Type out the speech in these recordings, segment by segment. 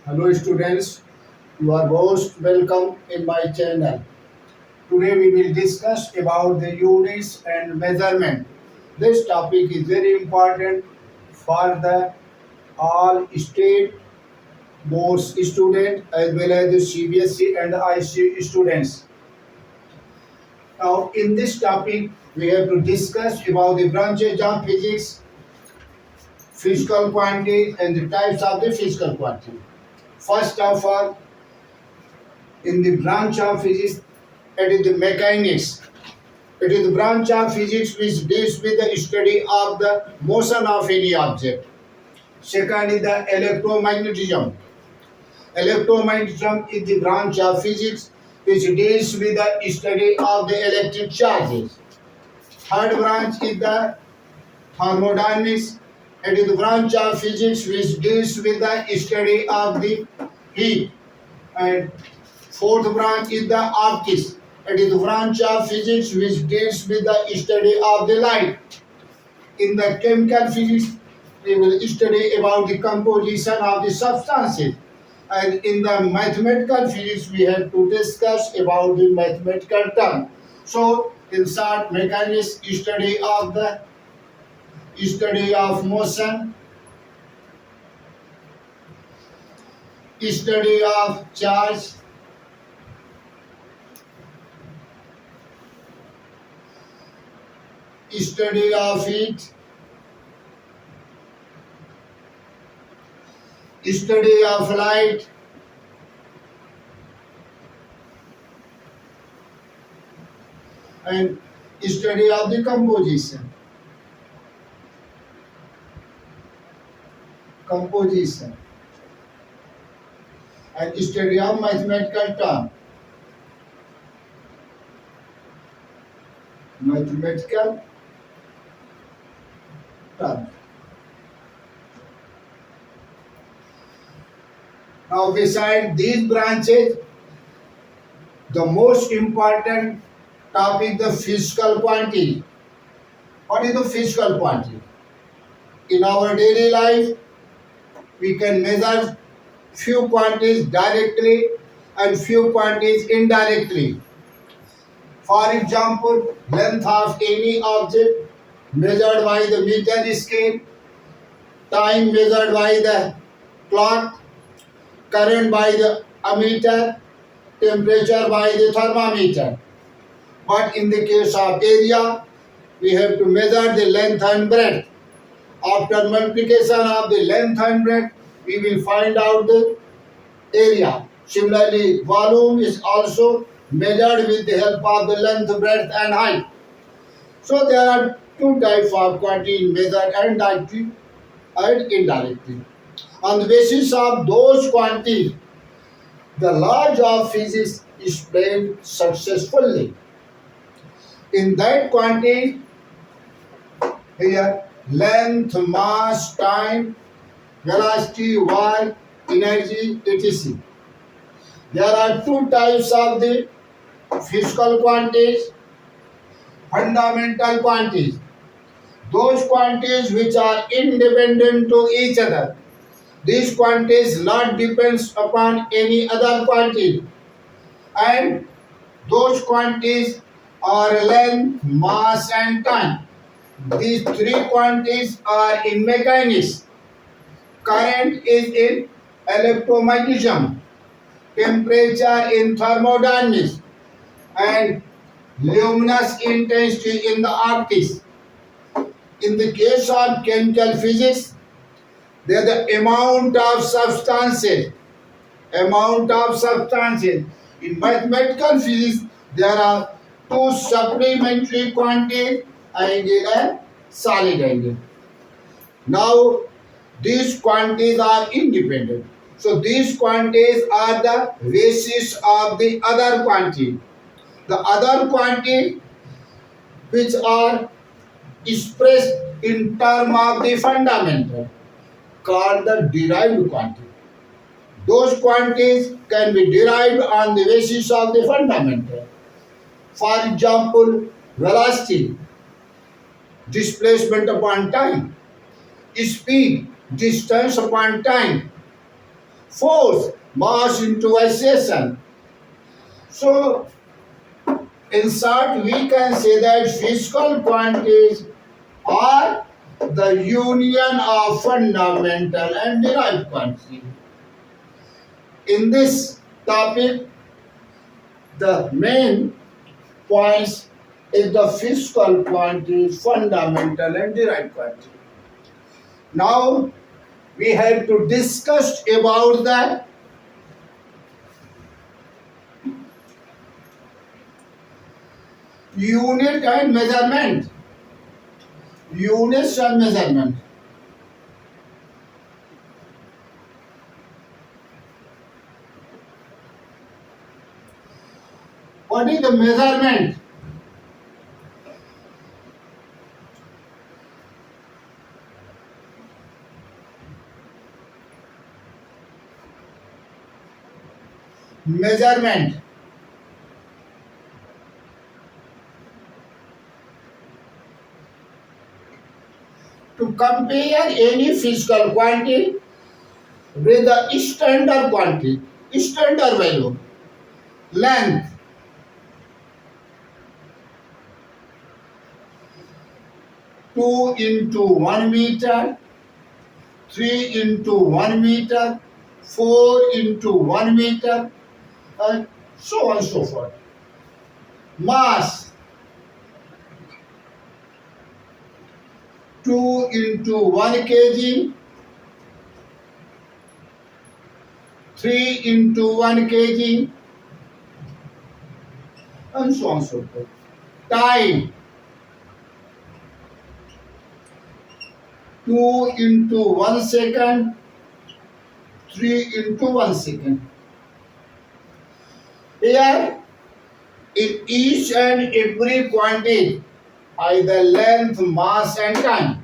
Hello students, you are most welcome in my channel. Today we will discuss about the units and measurement. This topic is very important for the all state boards student as well as the CBSE and IC students. Now in this topic we have to discuss about the branches of physics, physical quantities and the types of the physical quantity. First of all, in the branch of physics, it is the mechanics. It is the branch of physics which deals with the study of the motion of any object. Second is the electromagnetism. Electromagnetism is the branch of physics which deals with the study of the electric charges. Third branch is the thermodynamics. It is the branch of physics which deals with the study of the heat. And fourth branch is the optics. It is the branch of physics which deals with the study of the light. In the chemical physics, we will study about the composition of the substances. And in the mathematical physics, we have to discuss about the mathematical term. So, in short, mechanics study of motion, study of charge, study of heat, study of light, and study of the composition, and study of mathematical term. Mathematical term. Now, beside these branches, the most important topic, the physical quantity. What is the physical quantity? In our daily life, we can measure few quantities directly and few quantities indirectly. For example, length of any object measured by the meter scale, time measured by the clock, current by the ammeter, temperature by the thermometer. But in the case of area, we have to measure the length and breadth. After multiplication of the length and breadth, we will find out the area. Similarly, volume is also measured with the help of the length, breadth and height. So there are two types of quantity measured and directly and indirectly. On the basis of those quantities, the laws of physics is explained successfully. In that quantity, here length, mass, time, velocity, work, energy, etc. There are two types of the physical quantities, fundamental quantities. Those quantities which are independent to each other. These quantities not depends upon any other quantity. And those quantities are length, mass and time. These three quantities are in mechanics. Current is in electromagnetism, temperature in thermodynamics, and luminous intensity in the optics. In the case of chemical physics, there is the amount of substances. Amount of substances. In mathematical physics, there are two supplementary quantities, ideal and solid ideal. Now, these quantities are independent. So, these quantities are the basis of the other quantity. The other quantity which are expressed in term of the fundamental called the derived quantity. Those quantities can be derived on the basis of the fundamental. For example, velocity, displacement upon time, speed, distance upon time, force, mass into acceleration. So, in short, we can say that physical quantities are the union of fundamental and derived quantity. In this topic, the main points is the physical quantities, fundamental and derived quantity. Now we have to discuss about the unit and measurement. Units and measurement. What is the measurement? Measurement. To compare any physical quantity with the standard quantity, standard value, length, 2 into 1 meter, 3 into 1 meter, 4 into 1 meter, and so on and so forth. Mass, 2 into 1 kg, 3 into 1 kg, and so on and so forth. Time, 2 into 1 second, 3 into 1 second. Here, in each and every quantity, either length, mass, and time,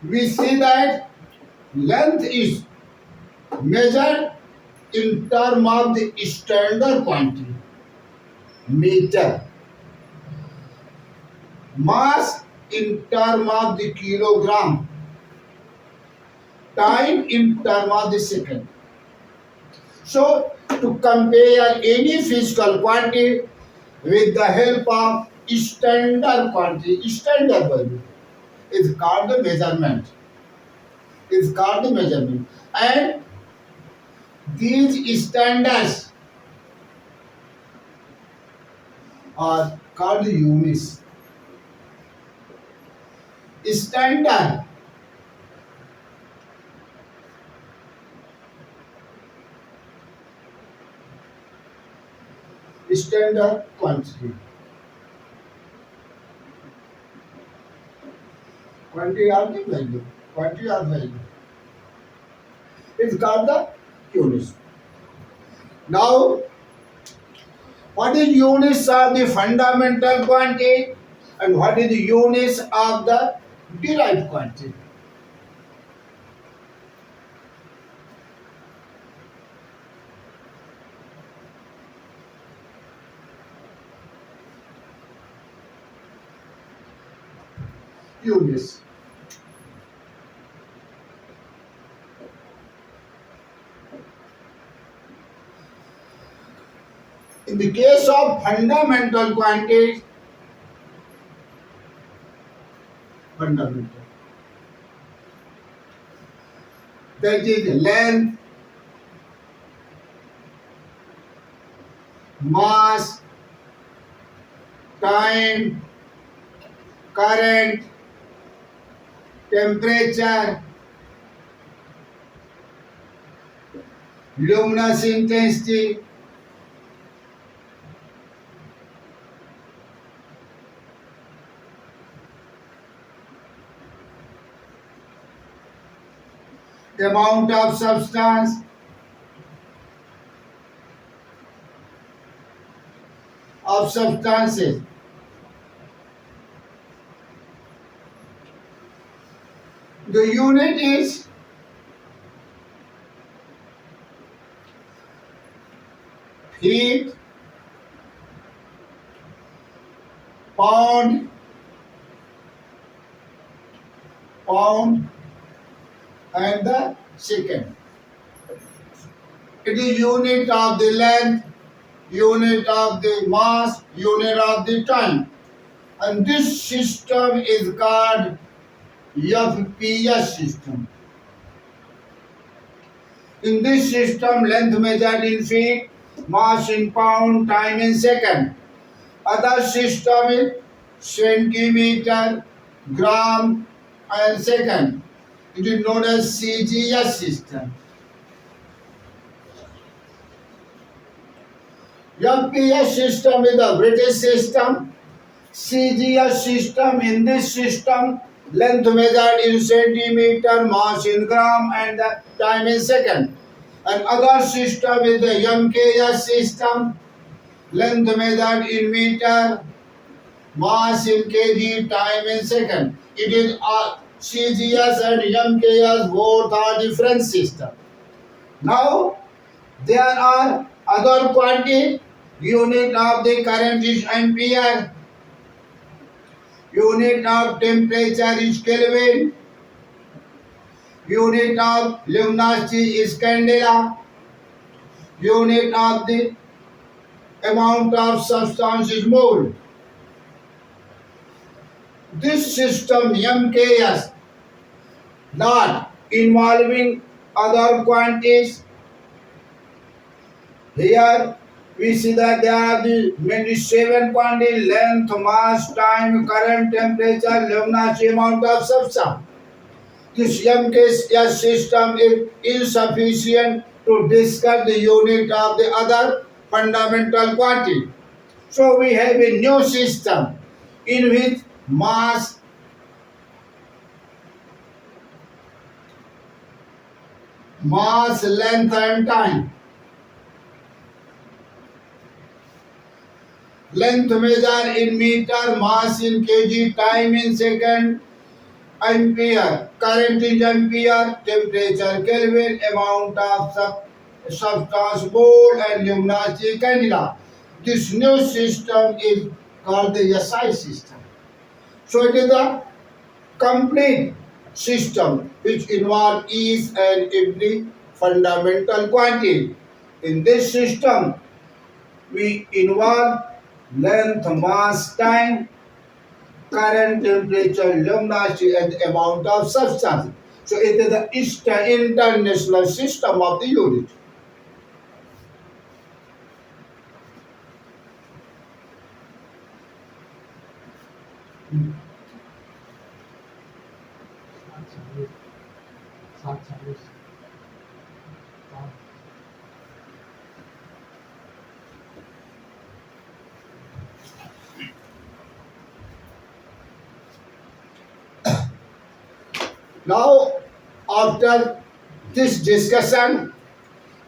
we see that length is measured in term of the standard quantity, meter. Mass in term of the kilogram. Time in term of the second. So, to compare any physical quantity with the help of standard quantity, standard value, is called the measurement. Is called the measurement. And these standards are called units. Standard standard quantity. Quantity are the value. Quantity are value. It's called the units. Now, what is units of the fundamental quantity and what is the units of the derived quantity? Units. In the case of fundamental quantities, fundamental, that is length, mass, time, current, temperature, luminous intensity, amount of substance, of substances. The unit is feet, pound, and the second. It is unit of the length, unit of the mass, unit of the time. And this system is called FPS system. In this system, length measured in feet, mass in pound, time in second. Other system is centimeter, gram, and second. It is known as CGS system. FPS system is the British system. CGS system, in this system, length measured in centimeter, mass in gram, and the time in second. And other system is the MKS system, length measured in meter, mass in kg, time in second. It is CGS and MKS, both are different system. Now there are other quantity. Unit of the current is ampere. Unit of temperature is Kelvin. Unit of luminosity is candela. Unit of the amount of substance is mole. This system MKS, not involving other quantities. Here we see that there are the mainly 7 quantities: length, mass, time, current, temperature, luminosity, amount of substance. This MKS system is insufficient to discuss the unit of the other fundamental quantity. So we have a new system in which mass, length and time. Length measured in meter, mass in kg, time in second, ampere, current is ampere, temperature Kelvin, amount of substance mole, and luminosity candela. This new system is called the SI system. So it is a complete system which involves each and every fundamental quantity. In this system, we involve length, mass, time, current, temperature, luminosity, and amount of substance. So it is the international system of the unit. Now, after this discussion,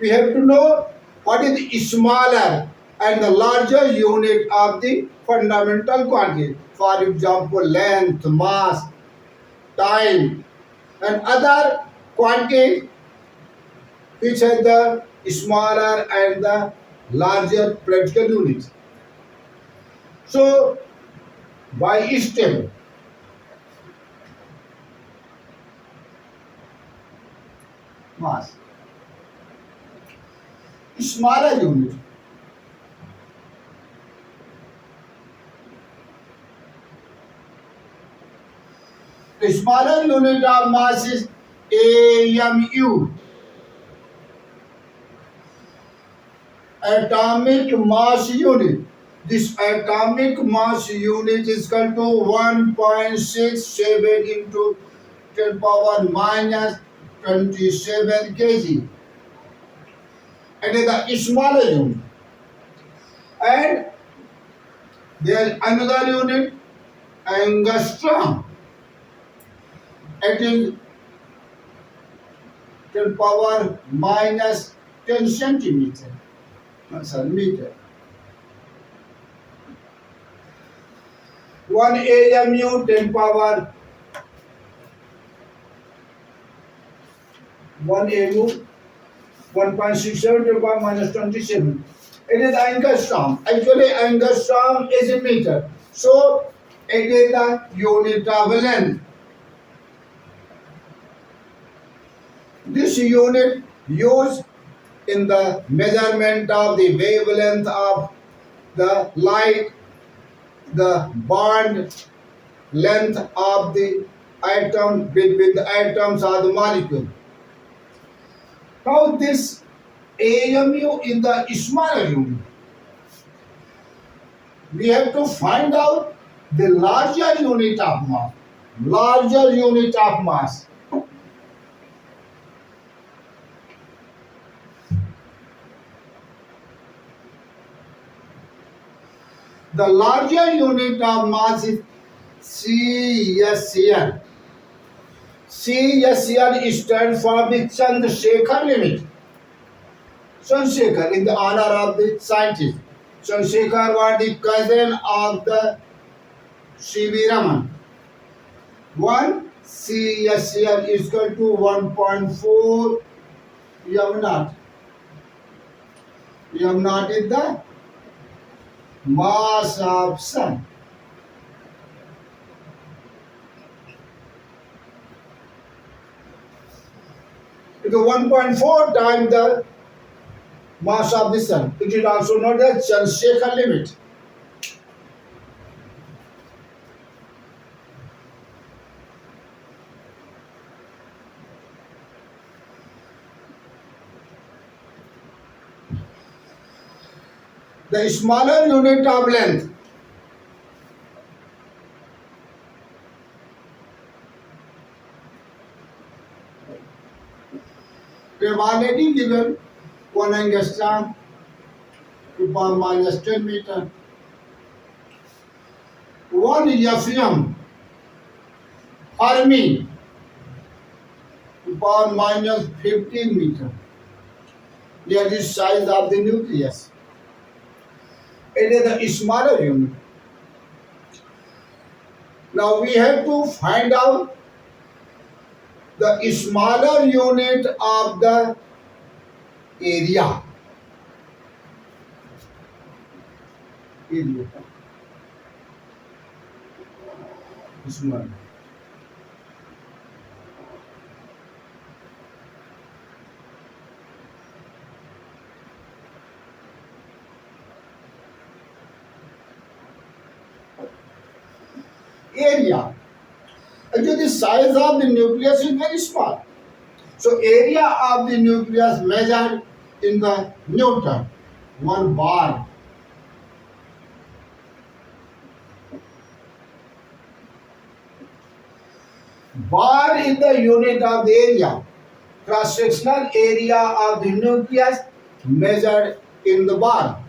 we have to know what is the smaller and the larger unit of the fundamental quantity. For example, length, mass, time, and other quantities which are the smaller and the larger practical units. So, by step, mass, smaller unit. The smaller unit of mass is AMU, atomic mass unit. This atomic mass unit is equal to 1.67 into 10 power minus 27 kg. It is the smaller unit. And there is another unit, angstrom. It is 10 power minus 10 centimeter. Meter. 1 AMU 10 power 1 AMU 1.67 10 power minus 27. It is angstrom. Actually, angstrom is a meter. So, it is the unit of length. This unit used in the measurement of the wavelength of the light, the bond length of the atom between the atoms or the molecule. Now this AMU in the smaller unit, we have to find out the larger unit of mass. Larger unit of mass. The larger unit of mass is CSCL. CSCL stands for the Chandrasekhar limit. Chandrasekhar in the honor of the scientist. Chandrasekhar was the cousin of the C.V. Raman. 1 CSCL is equal to 1.4 M naught. M naught is the mass of sun. It is 1.4 times the mass of the sun. It is also known as Chandrasekhar limit. The smaller unit of length we have already given 1 angstrom to power minus 10 meter. 1 FM Fermi to power minus 15 meter. That is size of the nucleus. It is the smaller unit. Now we have to find out the smaller unit of the area. Area. Small. Area. Actually, the size of the nucleus is very small. So, area of the nucleus measured in the Newton, 1 bar. Bar is the unit of the area. Cross-sectional area of the nucleus measured in the bar.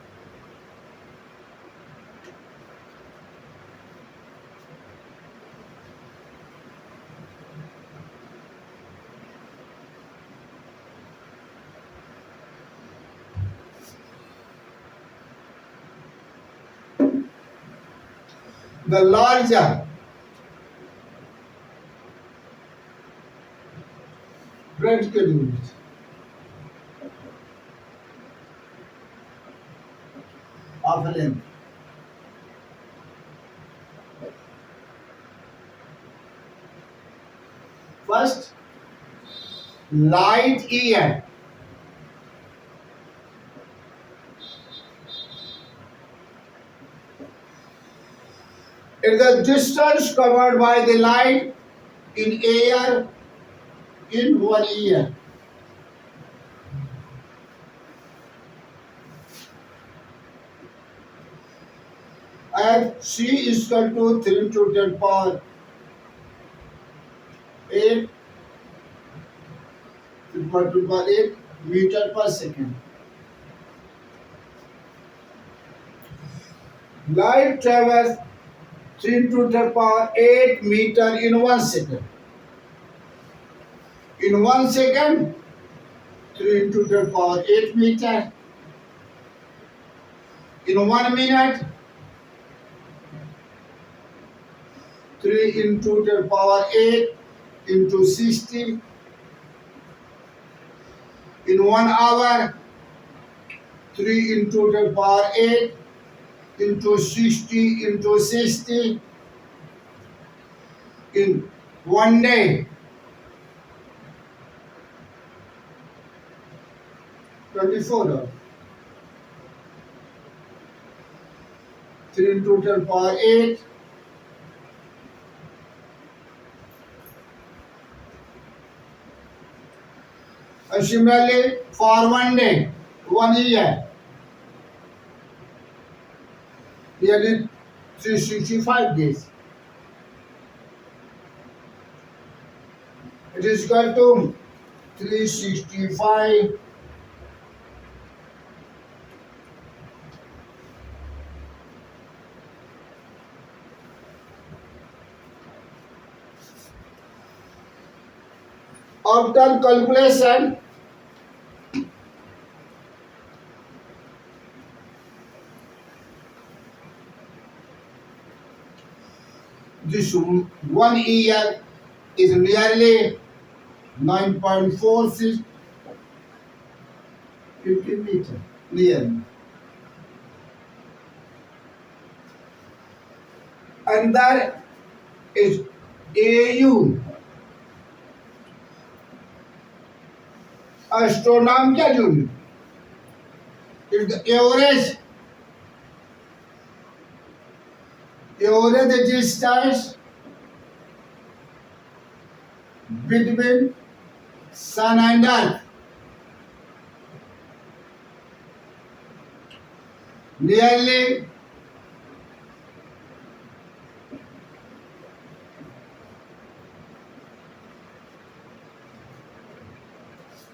The larger radical unit. Of length. First, light year. It is the distance covered by the light in air in 1 year. And C is equal to 3 to 10 power 8 equal to power 8 meter per second. Light travels 3 to the power 8 meter in 1 second. In 1 second, 3 to the power 8 meter. In 1 minute, 3 into the power 8 into 60. In 1 hour, 3 into the power 8 into 60 into 60. In 1 day, 24 hours. 3 in total power 8. And similarly, for 1 day, 1 year, nearly 365 days. It is equal to 365 after calculation. This 1 year is nearly 9.46 meters. Nearly. And that is AU, astronomical unit. If the average distance between Sun and Earth nearly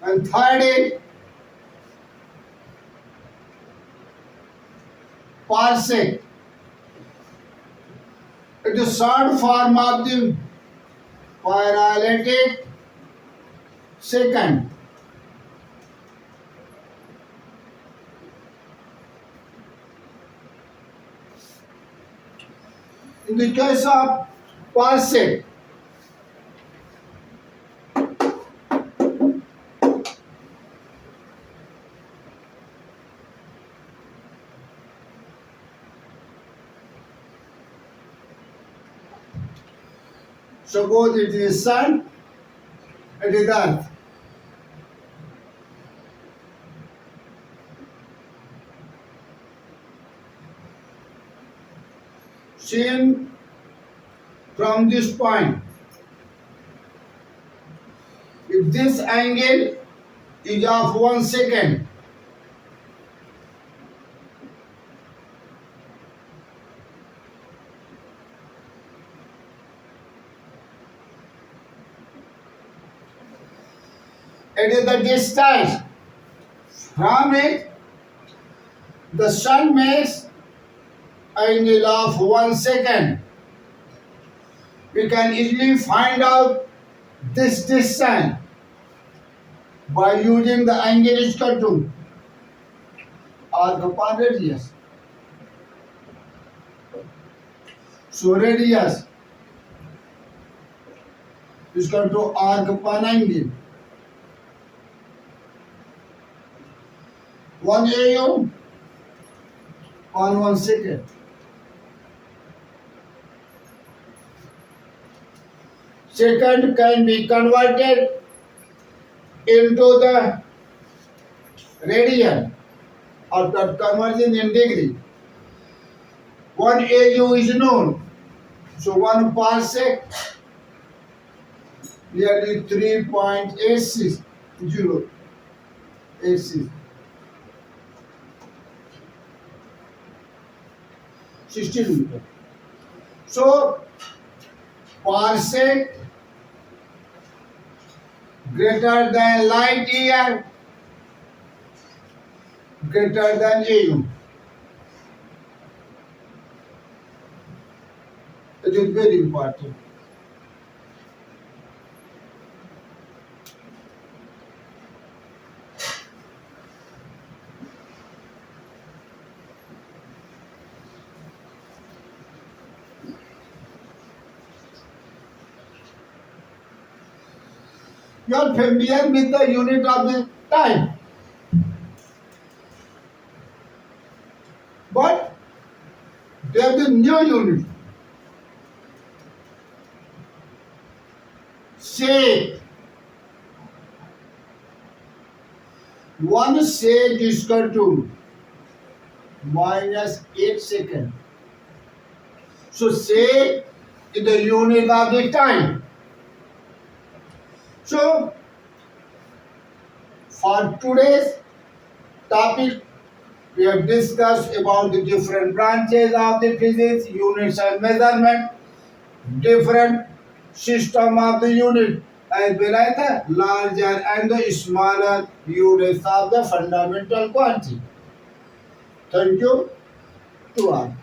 30 parsec. It is short form of the parallelic second. In the case of parsec, suppose it is Sun, it is Earth. Seen from this point, if this angle is of 1 second, it is the distance from it. The Sun makes angle of 1 second. We can easily find out this distance by using the angle is equal to arc upon radius. So radius is equal to arc upon angle. 1 AU on 1 second. Second can be converted into the radian after conversion in degree. 1 AU is known. So 1 parsec nearly 3.86 86 16 meter. So parsec greater than light year greater than AU. It is very important. You are familiar with the unit of the time. But there is a new unit. Sec. 1 sec is equal to minus 8 second. So sec is the unit of the time. So for today's topic, we have discussed about the different branches of the physics, units and measurement, different system of the unit, as well as the larger and the smaller units of the fundamental quantity. Thank you to all.